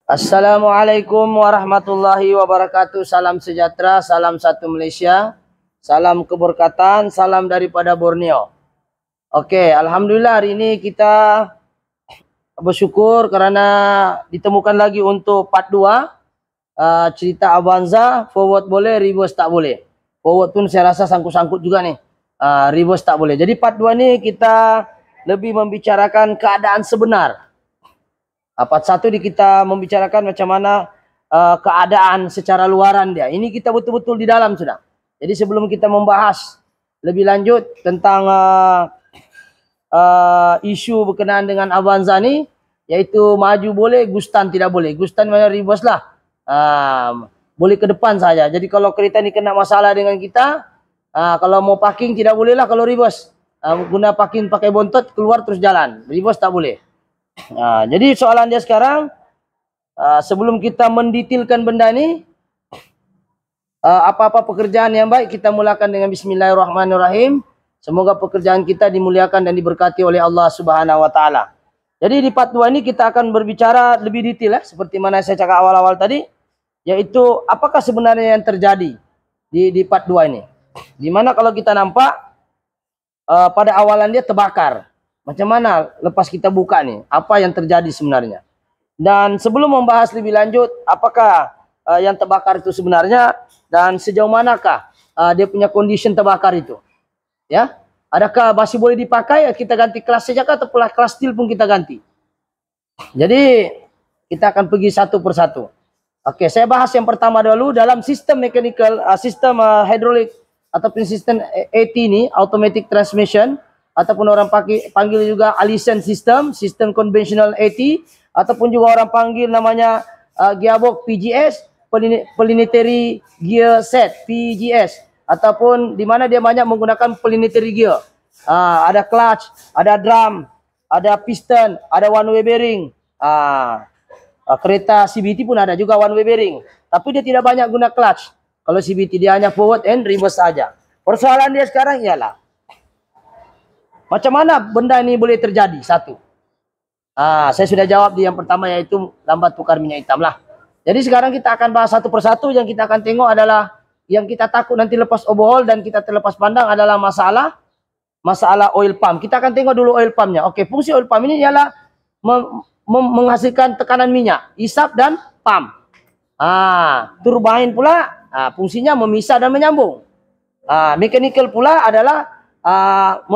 Assalamualaikum warahmatullahi wabarakatuh. Salam sejahtera, salam satu Malaysia, salam keberkatan, salam daripada Borneo. Oke, alhamdulillah hari ini kita bersyukur karena ditemukan lagi untuk part 2 cerita Avanza. Forward boleh, reverse tak boleh. Forward pun saya rasa sangkut-sangkut juga nih. Reverse tak boleh. Jadi part 2 ni kita lebih membicarakan keadaan sebenar. Part 1 kita membicarakan macam mana keadaan secara luaran dia. Ini kita betul-betul di dalam sudah. Jadi sebelum kita membahas lebih lanjut tentang isu berkenaan dengan Avanza ni, yaitu maju boleh, gustan tidak boleh. Gustan mana reverse lah. Boleh ke depan saja. Jadi kalau kereta ni kena masalah dengan kita, kalau mau parking tidak boleh lah kalau reverse. Guna parking pakai bontot, keluar terus jalan. Reverse tak boleh. Jadi soalan dia sekarang, sebelum kita mendetailkan benda ni, apa-apa pekerjaan yang baik kita mulakan dengan Bismillahirrahmanirrahim. Semoga pekerjaan kita dimuliakan dan diberkati oleh Allah Subhanahu Wa Taala. Jadi di part 2 ini kita akan berbicara lebih detail, seperti mana saya cakap awal-awal tadi, yaitu apakah sebenarnya yang terjadi di part 2 ini. Dimana kalau kita nampak pada awalan dia terbakar. Macam mana lepas kita buka nih, apa yang terjadi sebenarnya. Dan sebelum membahas lebih lanjut, apakah yang terbakar itu sebenarnya dan sejauh manakah dia punya condition terbakar itu. Ya, adakah masih boleh dipakai, kita ganti kelas saja atau kelas steel pun kita ganti. Jadi kita akan pergi satu persatu. Oke, saya bahas yang pertama dulu dalam sistem mechanical, sistem hydraulic ataupun sistem AT ini, automatic transmission, ataupun orang panggil juga Allison system, sistem conventional AT, ataupun juga orang panggil namanya gearbox PGS, planetary gear set PGS, ataupun di mana dia banyak menggunakan planetary gear. Ada clutch, ada drum, ada piston, ada one way bearing. Kereta CBT pun ada juga one way bearing, tapi dia tidak banyak guna clutch. Kalau CBT dia hanya forward and reverse saja. Persoalan dia sekarang ialah macam mana benda ini boleh terjadi? Satu, saya sudah jawab di yang pertama, yaitu lambat tukar minyak hitam lah. Jadi sekarang kita akan bahas satu persatu. Yang kita akan tengok adalah yang kita takut nanti lepas overhaul dan kita terlepas pandang adalah masalah oil pump. Kita akan tengok dulu oil pumpnya. Oke, fungsi oil pump ini ialah menghasilkan tekanan minyak, isap dan pump. Turbine pula fungsinya memisah dan menyambung. Mechanical pula adalah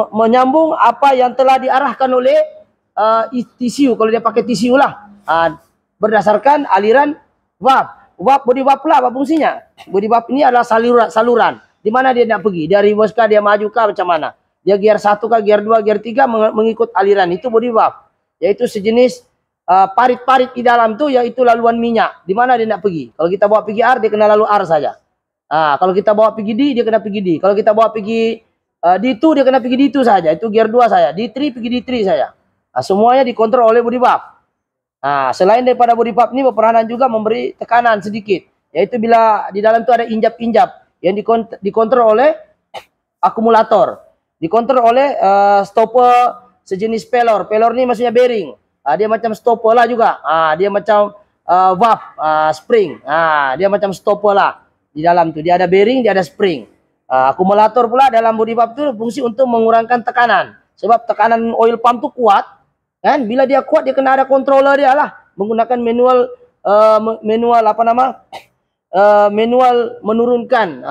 menyambung apa yang telah diarahkan oleh TCU, kalau dia pakai TCU lah, berdasarkan aliran valve. Body valve pula apa fungsinya? Body valve ini adalah saluran di mana dia nak pergi, dia reverse kah, dia maju kah, macam mana, dia gear 1 kah, gear 2, gear 3, mengikut aliran. Itu body valve, yaitu sejenis parit-parit di dalam tu, yaitu laluan minyak di mana dia nak pergi. Kalau kita bawa pergi R, dia kena lalu R saja. Kalau kita bawa pergi D, dia kena pergi D. Kalau kita bawa pergi D2, dia kena pergi D2 saja. Itu gear 2 saya. D3 pergi D3 saja. Semuanya dikontrol oleh body valve. Selain daripada body valve ini berperanan juga memberi tekanan sedikit, yaitu bila di dalam itu ada injap-injap yang dikontrol oleh akumulator, dikontrol oleh stopper sejenis pelor. Pelor ini maksudnya bearing. Dia macam stopper lah juga. Dia macam valve spring. Dia macam stopper lah. Di dalam tu dia ada bearing, dia ada spring. Akumulator pula dalam body valve itu fungsi untuk mengurangkan tekanan. Sebab tekanan oil pump tu kuat, kan? Bila dia kuat, dia kena ada controller dia lah, menggunakan manual menurunkan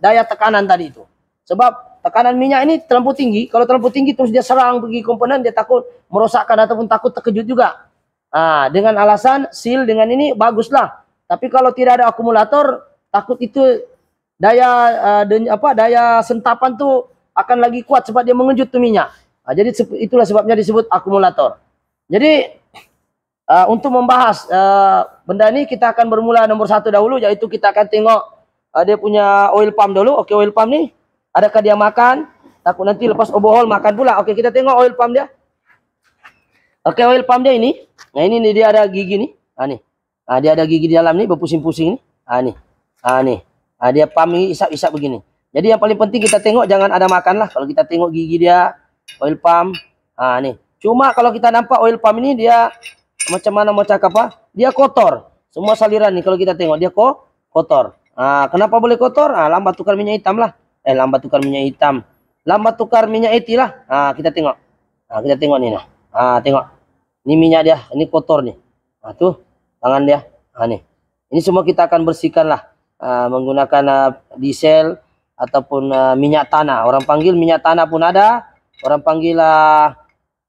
daya tekanan tadi itu. Sebab tekanan minyak ini terlampau tinggi. Kalau terlampau tinggi terus dia serang pergi komponen, dia takut merosakkan ataupun takut terkejut juga. Dengan alasan seal dengan ini baguslah. Tapi kalau tidak ada akumulator, takut itu daya sentapan tu akan lagi kuat sebab dia mengejut tu minyak. Jadi itulah sebabnya disebut akumulator. Jadi untuk membahas benda ni, kita akan bermula nomor 1 dahulu, yaitu kita akan tengok dia punya oil pump dulu. Okey, oil pump ni adakah dia makan? Takut nanti lepas overhaul makan pula. Okey, kita tengok oil pump dia. Okey, oil pump dia ini. Ini dia ada gigi ni. Ni. Dia ada gigi di dalam ni berpusing-pusing ni. Ni. Dia pump ni isap-isap begini. Jadi yang paling penting kita tengok jangan ada makan lah. Kalau kita tengok gigi dia, oil pump, ni. Cuma kalau kita nampak oil pump ini dia macam mana mau cakap apa? Dia kotor. Semua saliran nih kalau kita tengok dia kotor. Kenapa boleh kotor? Lambat tukar minyak hitam lah. Lambat tukar minyak hitam. Lambat tukar minyak eti lah. Kita tengok. Kita tengok nih nah. Tengok. Ini minyak dia, ini kotor nih. Tuh tangan dia. Nih. Ini semua kita akan bersihkan lah menggunakan diesel ataupun minyak tanah. Orang panggil minyak tanah pun ada. Orang panggil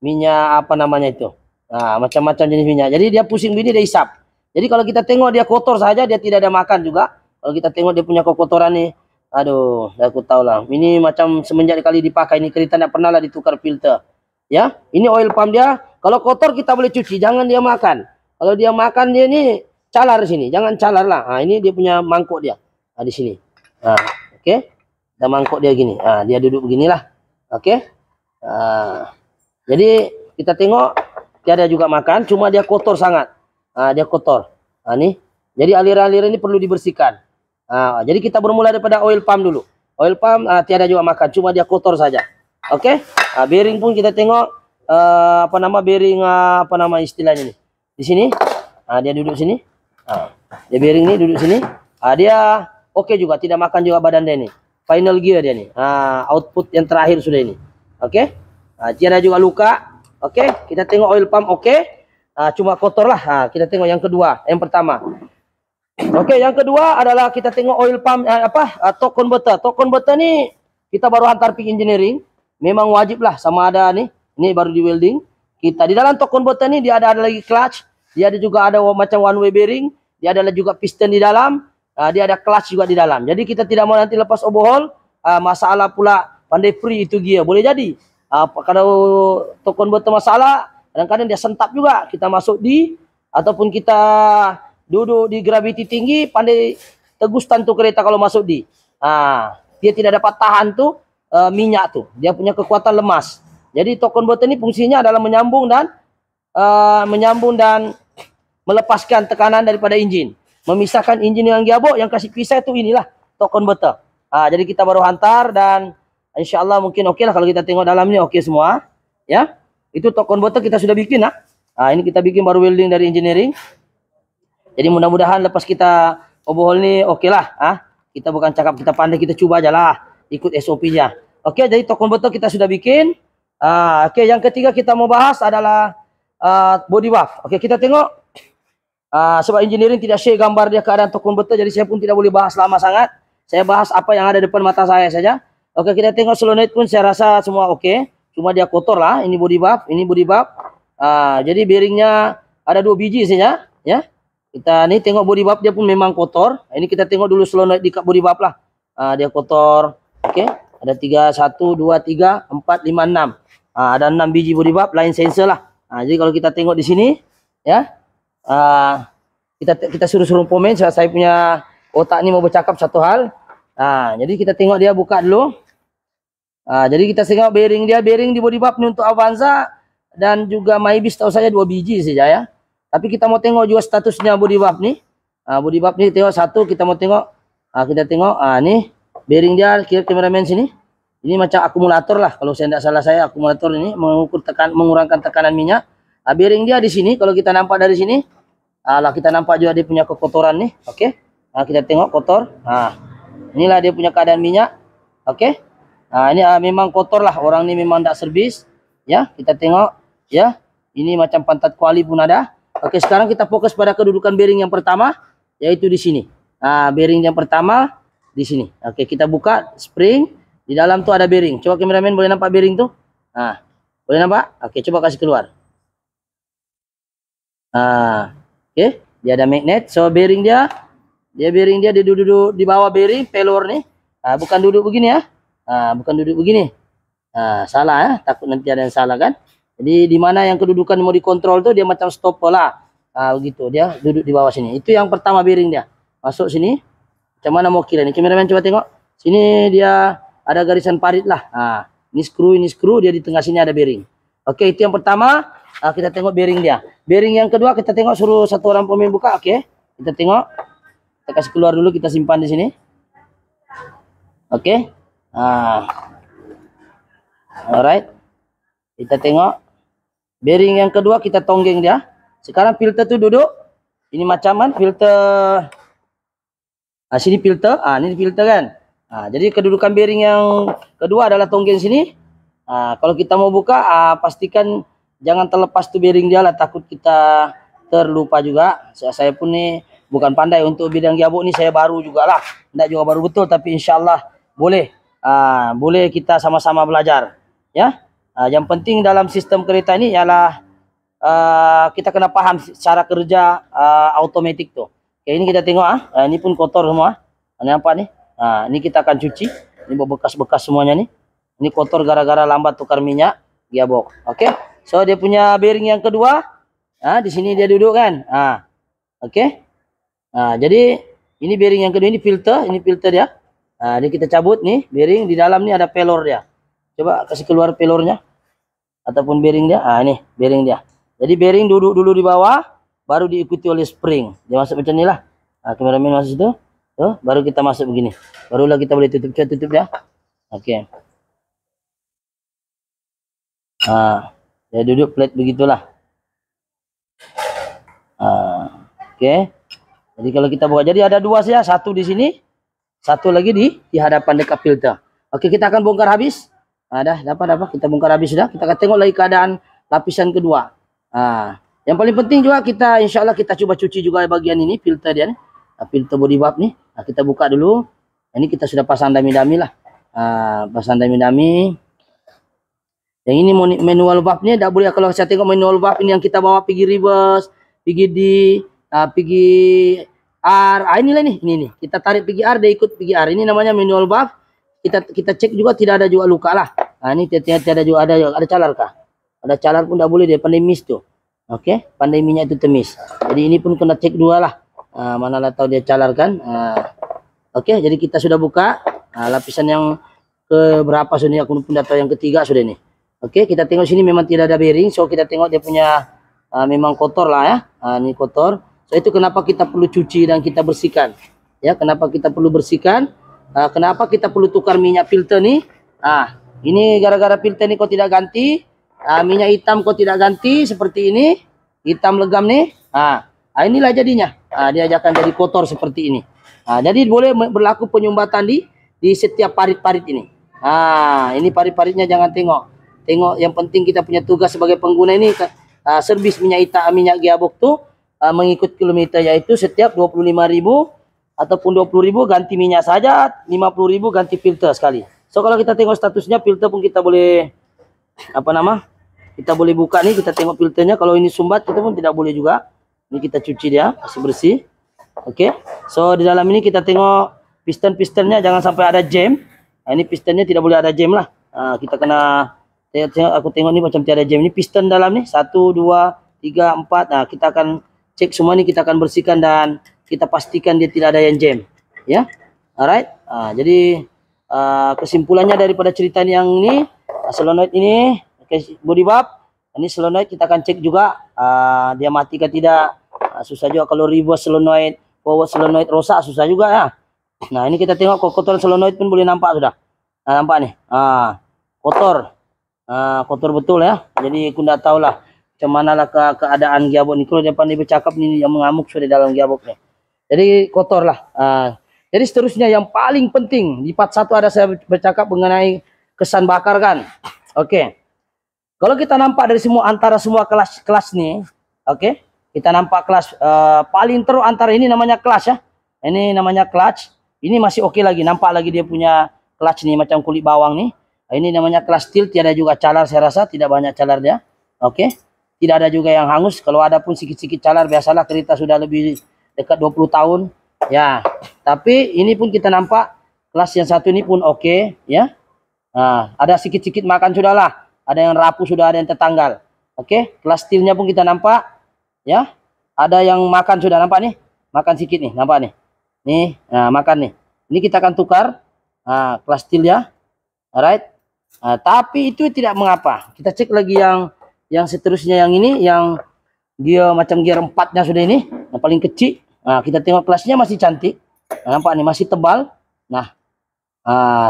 minyak apa namanya itu. Macam-macam jenis minyak. Jadi dia pusing begini dia hisap. Jadi kalau kita tengok dia kotor saja, dia tidak ada makan juga. Kalau kita tengok dia punya kekotoran nih. Aduh, aku tahu lah. Ini macam semenjak kali dipakai ini kereta tidak pernah lah ditukar filter. Ya, ini oil pump dia. Kalau kotor kita boleh cuci, jangan dia makan. Kalau dia makan dia ini calar sini, jangan calar lah. Ini dia punya mangkuk dia. Di sini. Oke. Ada mangkuk dia gini. Dia duduk beginilah. Oke. Jadi kita tengok tiada juga makan, cuma dia kotor sangat. Dia kotor. Nih. Jadi aliran-aliran ini perlu dibersihkan. Jadi kita bermula daripada oil pump dulu. Oil pump tiada juga makan, cuma dia kotor saja. Oke. Bearing pun kita tengok bearing apa nama istilahnya nih. Di sini. Dia duduk sini. Dia bearing ini duduk sini. Dia oke juga, tidak makan juga badan dia ini. Final gear dia nih. Output yang terakhir sudah ini. Oke. Tiada juga luka. Oke, kita tengok oil pump oke. Cuma kotor lah. Kita tengok yang kedua, yang pertama. Oke, yang kedua adalah kita tengok oil pump torque converter. Torque converter ni kita baru hantar Peak Engineering. Memang wajib lah sama ada nih. Ini baru di welding. Kita di dalam torque converter ni dia ada lagi clutch. Dia ada juga ada macam one way bearing. Dia ada juga piston di dalam. Dia ada clutch juga di dalam. Jadi kita tidak mau nanti lepas overhaul masalah pula pandai free itu gear. Boleh jadi. Kalau torque converter masalah, kadang-kadang dia sentap juga. Kita masuk ataupun kita duduk di gravity tinggi, pandai tegustan tuh kereta kalau masuk dia tidak dapat tahan tuh minyak tuh. Dia punya kekuatan lemas. Jadi torque converter ini fungsinya adalah menyambung dan melepaskan tekanan daripada enjin. Memisahkan enjin dengan gearbox, yang kasih pisah itu inilah torque converter. Jadi kita baru hantar dan insyaallah mungkin oke lah kalau kita tengok dalam ini oke semua. Ya. Itu torque converter kita sudah bikin ini kita bikin baru welding dari engineering. Jadi mudah-mudahan lepas kita overhaul ni oke lah. Kita bukan cakap kita pandai, kita cuba aja lah. Ikut SOP-nya. Oke, jadi torque converter kita sudah bikin. Oke, yang ketiga kita mau bahas adalah body buff. Oke, kita tengok. Sebab engineering tidak share gambar dia keadaan torque converter, jadi saya pun tidak boleh bahas lama sangat. Saya bahas apa yang ada depan mata saya saja. Oke, kita tengok solenoid pun saya rasa semua oke. Cuma dia kotor lah. Ini body buff, ini body buff. Jadi bearingnya ada 2 biji saja. Ya. Kita nih tengok body buff dia pun memang kotor. Ini kita tengok dulu solenoid di body buff lah. Dia kotor. Oke. Ada 3, 1, 2, 3, 4, 5, 6. Ada 6 biji body buff, line sensor lah. Jadi kalau kita tengok di sini, ya, kita suruh komen. Saya punya otak ni mau bercakap satu hal. Jadi kita tengok dia buka dulu. Jadi kita tengok bearing di body buff ni untuk Avanza dan juga Maybis tahu saya 2 biji saja ya. Tapi kita mau tengok juga statusnya body buff ni. Body buff ni tengok satu, kita mau tengok. Kita tengok ni bearing dia, kira kameramen sini. Ini macam akumulator lah kalau saya tidak salah, saya akumulator ini mengukur mengurangkan tekanan minyak. Bearing dia di sini, kalau kita nampak dari sini, kita nampak juga dia punya kekotoran nih. Oke. Kita tengok kotor. Inilah dia punya keadaan minyak. Oke. Ini memang kotor lah, orang ni memang tidak servis. Ya, kita tengok ya. Ini macam pantat kuali pun ada. Oke, sekarang kita fokus pada kedudukan bearing yang pertama, yaitu di sini. Bearing yang pertama di sini. Oke, kita buka spring. Di dalam tuh ada bearing. Coba kameramen boleh nampak bearing tuh? Boleh nampak? Oke, coba kasih keluar. Oke, dia ada magnet. So bearing dia duduk di bawah bearing, pelor nih. Bukan duduk begini ya. Bukan duduk begini. Salah ya, takut nanti ada yang salah kan. Jadi di mana yang kedudukan mau dikontrol tuh dia macam stop lah. Begitu, dia duduk di bawah sini. Itu yang pertama bearing dia. Masuk sini. Macam mana mau kira nih? Kameramen coba tengok. Sini dia ada garisan parit lah. Ini screw, dia di tengah sini ada bearing. Oke, itu yang pertama. Kita tengok bearing dia. Bearing yang kedua kita tengok, suruh satu orang pemain buka. Oke, kita tengok. Kita kasih keluar dulu, kita simpan di sini. Oke. Alright. Kita tengok. Bearing yang kedua kita tonggeng dia. Sekarang filter tuh duduk. Ini macaman filter. Nah, sini filter. Ini filter kan. Jadi kedudukan bearing yang kedua adalah tonggen sini. Kalau kita mau buka, pastikan jangan terlepas tuh bearing dia lah. Takut kita terlupa juga. Saya pun nih bukan pandai untuk bidang gearbox nih. Saya baru juga lah. Tidak juga baru betul, tapi insya Allah boleh. Boleh kita sama-sama belajar. Ya. Yang penting dalam sistem kereta ini ialah kita kena paham cara kerja automatic tuh. Oke, ini kita tengok ini pun kotor semua. Ini apa nih? Ini kita akan cuci. Ini bekas-bekas semuanya nih. Ini kotor gara-gara lambat tukar minyak gearbox. Oke. So dia punya bearing yang kedua. Di sini dia duduk kan. Oke. Jadi ini bearing yang kedua, ini filter dia. Ini kita cabut nih bearing, di dalam nih ada pelor dia. Coba kasih keluar pelornya ataupun bearing dia. Ini bearing dia. Jadi bearing duduk dulu di bawah, baru diikuti oleh spring. Dia masuk macam inilah. Kameramen masuk situ. Tuh, baru kita masuk begini. Barulah kita boleh tutup ya. Oke. Dia duduk flat begitulah. Oke. Jadi kalau kita buka, jadi ada dua saja, satu di sini, satu lagi di hadapan dekat filter. Oke, kita akan bongkar habis. Dapat kita bongkar habis sudah. Kita akan tengok lagi keadaan lapisan kedua. Yang paling penting juga kita, insya Allah kita coba cuci juga bagian ini filter dia nih. Filter body valve nih. Kita buka dulu. Ini kita sudah pasang dami-dami lah. Pasang dami-dami. Yang ini manual valve-nya tidak boleh. Kalau saya tengok manual valve ini yang kita bawa pergi reverse, pergi D, pergi R. Inilah nih, ini nih. Kita tarik pergi R, dia ikut pergi R. Ini namanya manual valve. Kita cek juga tidak ada juga luka lah. Ini tiada juga ada calar kah? Ada calar pun tidak boleh, dia pandai miss tuh. Oke, pandai minyak itu temis. Jadi ini pun kena cek dua lah. Manalah tahu dia calar kan. Oke, jadi kita sudah buka lapisan yang ke berapa sudah, aku pun tahu yang ketiga sudah nih. Oke, kita tengok sini memang tidak ada bearing, so kita tengok dia punya memang kotor lah ya. Ini kotor. So itu kenapa kita perlu cuci dan kita bersihkan. Ya, kenapa kita perlu bersihkan? Kenapa kita perlu tukar minyak filter nih? Ini gara-gara filter ini kau tidak ganti, minyak hitam kau tidak ganti seperti ini, hitam legam nih. Inilah jadinya. Dia akan jadi kotor seperti ini. Jadi boleh berlaku penyumbatan di setiap parit-parit ini. Ini parit-paritnya jangan tengok. Tengok, yang penting kita punya tugas sebagai pengguna ini, servis minyak gearbox tuh mengikut kilometer, yaitu setiap 25.000 ataupun 20.000 ganti minyak saja, 50.000 ganti filter sekali. So kalau kita tengok statusnya filter pun kita boleh kita boleh buka nih, kita tengok filternya. Kalau ini sumbat kita pun tidak boleh juga. Ini kita cuci dia, kasih bersih. Oke. So di dalam ini kita tengok piston-pistonnya jangan sampai ada jam. Ini pistonnya tidak boleh ada jam lah. Kita kena aku tengok nih macam tiada jam. Ini piston dalam nih 1, 2, 3, 4. Kita akan cek semua nih, kita akan bersihkan dan kita pastikan dia tidak ada yang jam. Ya, alright. Jadi kesimpulannya daripada cerita yang ini, solenoid ini, body valve, ini solenoid kita akan cek juga dia mati ke tidak. Susah juga kalau reverse solenoid, forward solenoid rosak, susah juga ya. Nah ini kita tengok kotoran solenoid pun boleh nampak sudah. Nampak nih, kotor. Kotor betul ya. Jadi aku tidak tahu lah macam mana lah keadaan gearbox ni. Kalau dia pandai bercakap ni yang mengamuk sudah dalam gearbox ni. Jadi kotor lah. Jadi seterusnya yang paling penting di part 1 ada saya bercakap mengenai kesan bakar kan. Oke. Kalau kita nampak dari antara semua kelas ni, oke. Kita nampak kelas paling teruk antara ini namanya clutch ya. Ini namanya clutch. Ini masih oke lagi. Nampak lagi dia punya clutch ni macam kulit bawang ni. Ini namanya clutch steel, tiada juga calar, saya rasa tidak banyak calar dia. Oke. Tidak ada juga yang hangus. Kalau ada pun sikit-sikit calar, biasalah kereta sudah lebih dekat 20 tahun. Ya. Tapi ini pun kita nampak kelas yang satu ini pun oke, ya. Ada sikit-sikit makan sudahlah. Ada yang rapuh sudah, ada yang tertanggal. Oke. Kelas steelnya pun kita nampak, ya. Ada yang makan sudah, nampak nih. Makan sikit nih, nampak nih. Nih, makan nih. Ini kita akan tukar kelas steel ya. Alright. Tapi itu tidak mengapa. Kita cek lagi yang seterusnya, yang ini, yang dia macam gear 4-nya sudah ini, yang paling kecil. Kita tengok kelasnya masih cantik. Nampak nih, masih tebal.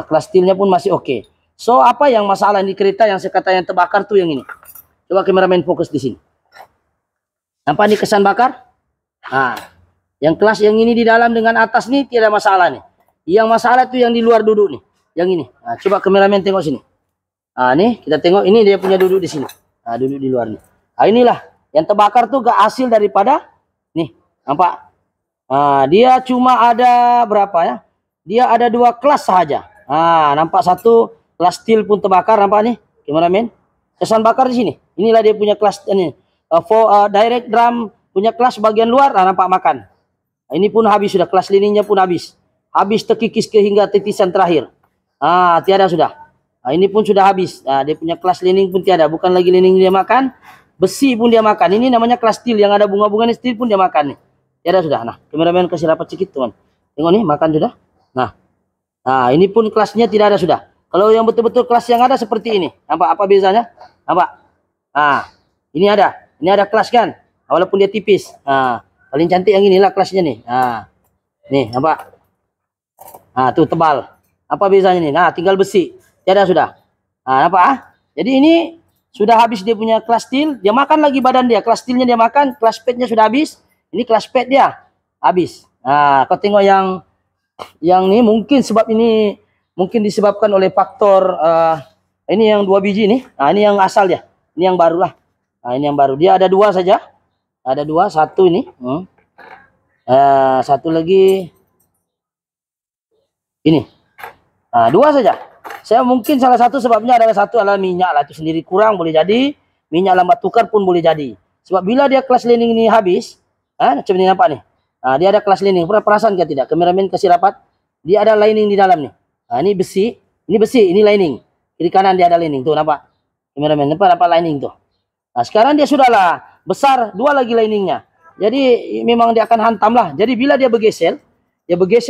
Kelas steelnya pun masih oke. So, apa yang masalah di kereta yang saya kata yang terbakar tuh yang ini. Coba kameramen fokus di sini. Nampak nih kesan bakar? Nah, yang kelas yang ini di dalam dengan atas nih tidak masalah nih. Yang masalah tuh yang di luar duduk nih. Yang ini. Nah, coba kameramen tengok sini. Nah, nih kita tengok ini dia punya duduk di sini. Nah, duduk di luar nih. Nah, inilah yang terbakar tuh gak hasil daripada nih. Nampak? Nah, dia cuma ada berapa ya? Dia ada 2 kelas saja. Nah, nampak satu kelas steel pun terbakar, nampak nih, kameramen. Kesan bakar di sini. Inilah dia punya kelas ini. Direct drum punya kelas bagian luar, nah, nampak makan. Nah, ini pun habis sudah, kelas liningnya pun habis. Habis terkikis ke hingga titisan terakhir. Ah, tiada sudah. Nah, ini pun sudah habis. Nah, dia punya kelas lining pun tiada, bukan lagi lining dia makan, besi pun dia makan. Ini namanya kelas steel yang ada bunga-bunga steel pun dia makan nih. Tiada sudah. Nah, kameramen kasih rapat sedikit, teman. Tengok nih, makan sudah. Nah, ini pun kelasnya tidak ada sudah. Kalau yang betul-betul kelas yang ada seperti ini, nampak apa bezanya? Nampak? Nah, ini ada. Ini ada kelas kan? Walaupun dia tipis. Nah, paling cantik yang inilah kelasnya nih. Nah, nih, nampak? Nah, tuh tebal. Apa bezanya nih? Nah, tinggal besi. Tiada sudah. Nah, nampak? Jadi ini sudah habis dia punya kelas steel. Dia makan lagi badan dia. Kelas steelnya dia makan. Kelas padnya sudah habis. Ini kelas pad dia. Habis. Nah, kau tengok yang ini mungkin sebab ini mungkin disebabkan oleh faktor ini yang 2 biji nih. Nah, ini yang asal ya. Ini yang baru lah. Nah, ini yang baru. Dia ada 2 saja. Ada 2, satu ini. Satu lagi ini. Nah, 2 saja. Saya mungkin salah satu sebabnya adalah minyak lah, itu sendiri kurang boleh jadi. Minyak lambat tukar pun boleh jadi. Sebab bila dia kelas lining ini habis, macam ini nampak nih. Nah, dia ada kelas lining. Perasaan kan tidak? Kameramen kasih rapat. Dia ada lining di dalam nih. Nah, ini besi, ini lining. Kiri kanan dia ada lining tuh, nampak? Kameramen nampak lining tuh. Nah, sekarang dia sudahlah besar, 2 lagi liningnya. Jadi memang dia akan hantam lah. Jadi bila dia bergesel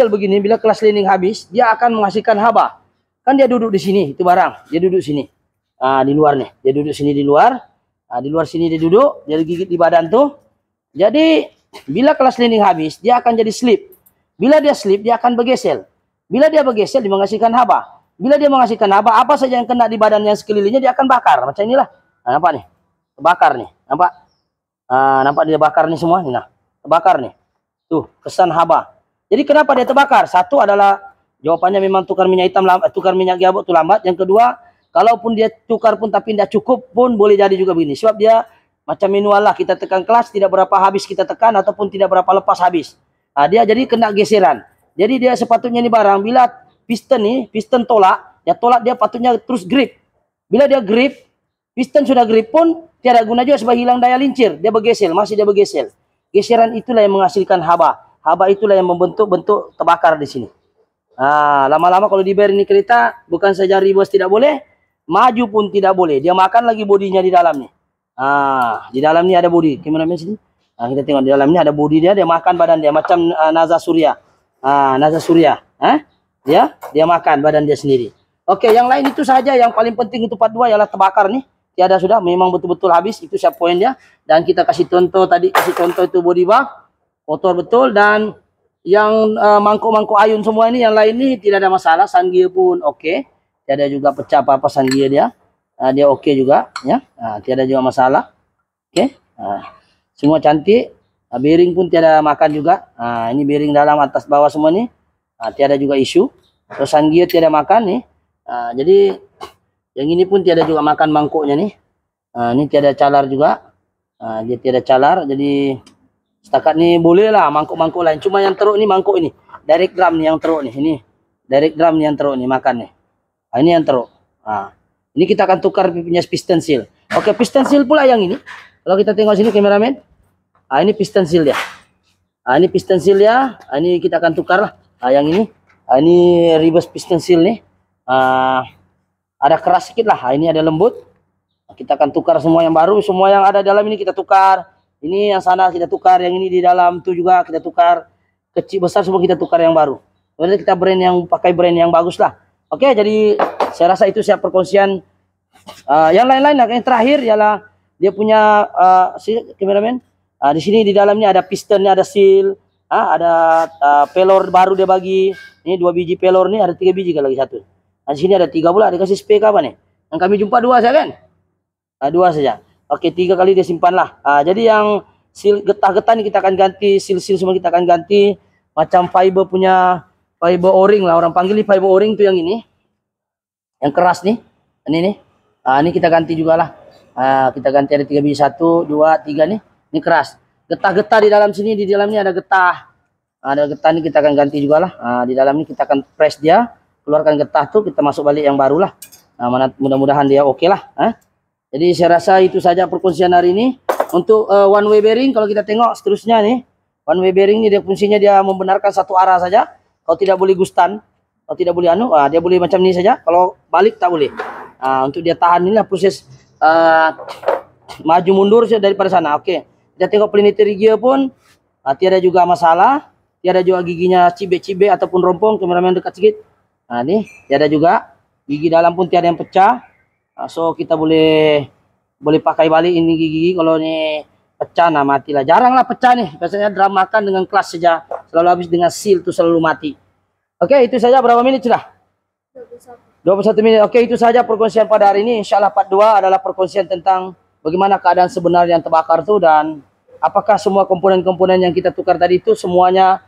begini, bila kelas lining habis, dia akan menghasilkan haba. Kan dia duduk di sini, itu barang. Dia duduk sini. Di luar nih. Dia duduk sini di luar. Di luar sini dia duduk, dia gigit di badan tuh. Jadi bila kelas lining habis, dia akan jadi slip. Bila dia slip, dia akan bergesel. Bila dia bergesel, dia menghasilkan haba. Bila dia menghasilkan haba, apa saja yang kena di badan yang sekelilingnya, dia akan bakar. Macam inilah. Nah, nampak nih. Terbakar nih. Nampak? Nampak dia bakar nih semua. Nah, terbakar nih. Tuh, kesan haba. Jadi kenapa dia terbakar? Satu adalah jawabannya memang tukar minyak hitam, tukar minyak gearbox itu lambat. Yang kedua, kalaupun dia tukar pun tapi tidak cukup pun boleh jadi juga begini. Sebab dia macam manual lah, kita tekan kelas, tidak berapa habis kita tekan ataupun tidak berapa lepas habis. Nah, dia jadi kena geseran. Jadi dia sepatutnya ini barang, bila piston tolak, dia patutnya terus grip. Bila dia grip, piston sudah grip pun tiada guna juga sebab hilang daya lincir. Dia bergesel, masih dia bergesel. Geseran itulah yang menghasilkan haba. Haba itulah yang membentuk terbakar di sini. Lama-lama kalau dibayar ini kereta, bukan saja reverse tidak boleh, maju pun tidak boleh. Dia makan lagi bodinya di dalam nih. Di dalam ni ada bodi. Kameramen sini. Kita tengok di dalam ni ada bodi dia makan badan dia macam Naza Surya. Naza Surya. Dia makan badan dia sendiri. Oke, yang lain itu saja. Yang paling penting itu part 2 ialah terbakar nih. Tiada sudah, memang betul-betul habis. Itu siap poin dia. Dan kita kasih contoh tadi, itu body buff, kotor betul. Dan yang mangkuk-mangkuk ayun semua ini, yang lain ini tidak ada masalah. Sun gear pun oke. Tiada juga pecah apa-apa sun gear dia. Dia oke juga, ya. Tiada juga masalah. Oke. Semua cantik. Bearing pun tiada makan juga. Ini bearing dalam, atas, bawah semua nih. Tiada juga isu. Terus sun gear tiada makan nih. Jadi yang ini pun tiada juga makan mangkuknya nih. Ini tiada calar juga. Dia tiada calar. Jadi setakat ni boleh lah mangkuk-mangkuk lain. Cuma yang teruk ni mangkuk ini. Direct drum ni yang teruk nih. Ini direct drum ni yang teruk nih makan nih. Ini yang teruk. Ini kita akan tukar punya piston seal. Oke, piston seal pula yang ini. Kalau kita tengok sini kameramen. Ini piston seal dia. Ini piston seal dia. Ini kita akan tukar lah. Yang ini. Ini reverse piston seal nih. Ada keras sedikit lah. Ini ada lembut. Kita akan tukar semua yang baru. Semua yang ada dalam ini kita tukar. Ini yang sana kita tukar. Yang ini di dalam tu juga kita tukar. Kecil besar semua kita tukar yang baru. Berarti kita pakai brand yang bagus lah. Oke, jadi saya rasa itu siap perkongsian. Yang lain-lain, yang terakhir ialah dia punya kameramen. Di sini di dalamnya ada pistonnya, ada seal, ada pelor baru dia bagi. Ini 2 biji pelor nih, ada 3 biji kalau lagi satu. Di sini ada 3 pula, dikasih spek apa nih? Yang kami jumpa 2 saja kan? 2 saja. Oke, 3 kali dia simpan lah. Jadi yang Seal getah-getah ini kita akan ganti, seal-seal semua kita akan ganti. Macam fiber punya, fiber o-ring lah orang panggil. Fiber o-ring itu yang ini, yang keras nih, ini nih. Ini kita ganti juga lah. Kita ganti ada 3 biji, 1, 2, 3 nih. Ini keras. Getah-getah di dalam sini, di dalam ini ada getah. Ada getah ini kita akan ganti juga lah. Di dalam ini kita akan press dia, keluarkan getah tuh, kita masuk balik yang baru lah. Mudah-mudahan dia oke lah. Jadi saya rasa itu saja perkongsian hari ini. Untuk one way bearing, kalau kita tengok seterusnya nih, one way bearing ini dia fungsinya dia membenarkan satu arah saja. Kalau tidak boleh gustan, kalau tidak boleh dia boleh macam ini saja. Kalau balik tak boleh. Untuk dia tahan inilah proses maju mundur daripada sana. Oke. Kita tengok planetary gear pun tiada juga masalah. Tiada juga giginya cibek-cibek ataupun rompong. Kameramen dekat sikit. Nih tiada juga. Gigi dalam pun tiada yang pecah. So kita boleh pakai balik ini gigi. Kalau ini pecah matilah. Jarang lah pecah nih. Biasanya drum makan dengan kelas saja. Selalu habis dengan seal tuh selalu mati. Oke, itu saja. Berapa menit sudah? 21 menit. Oke, itu saja perkongsian pada hari ini. Insyaallah part 2 adalah perkongsian tentang bagaimana keadaan sebenarnya yang terbakar itu dan apakah semua komponen-komponen yang kita tukar tadi itu semuanya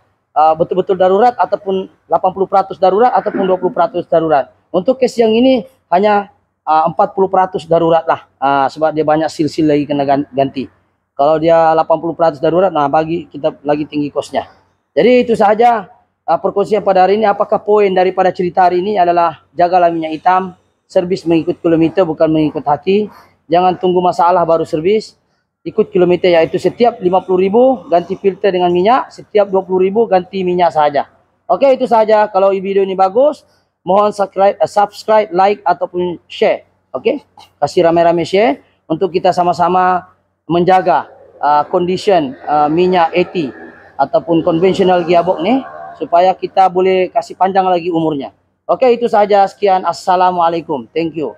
betul-betul darurat ataupun 80% darurat ataupun 20% darurat. Untuk case yang ini hanya 40% darurat lah. Sebab dia banyak seal-seal lagi kena ganti. Kalau dia 80% darurat, bagi kita lagi tinggi kosnya. Jadi itu saja perkongsian pada hari ini. Apakah poin daripada cerita hari ini adalah jagalah minyak hitam, servis mengikut kilometer bukan mengikut hati. Jangan tunggu masalah baru servis. Ikut kilometer, yaitu setiap 50.000 ganti filter dengan minyak, setiap 20.000 ganti minyak saja. Oke, itu saja. Kalau video ini bagus, mohon subscribe, like ataupun share. Oke, kasih rame-rame share untuk kita sama-sama menjaga condition minyak 80 ataupun conventional gearbox nih supaya kita boleh kasih panjang lagi umurnya. Oke, itu saja. Sekian. Assalamualaikum. Thank you.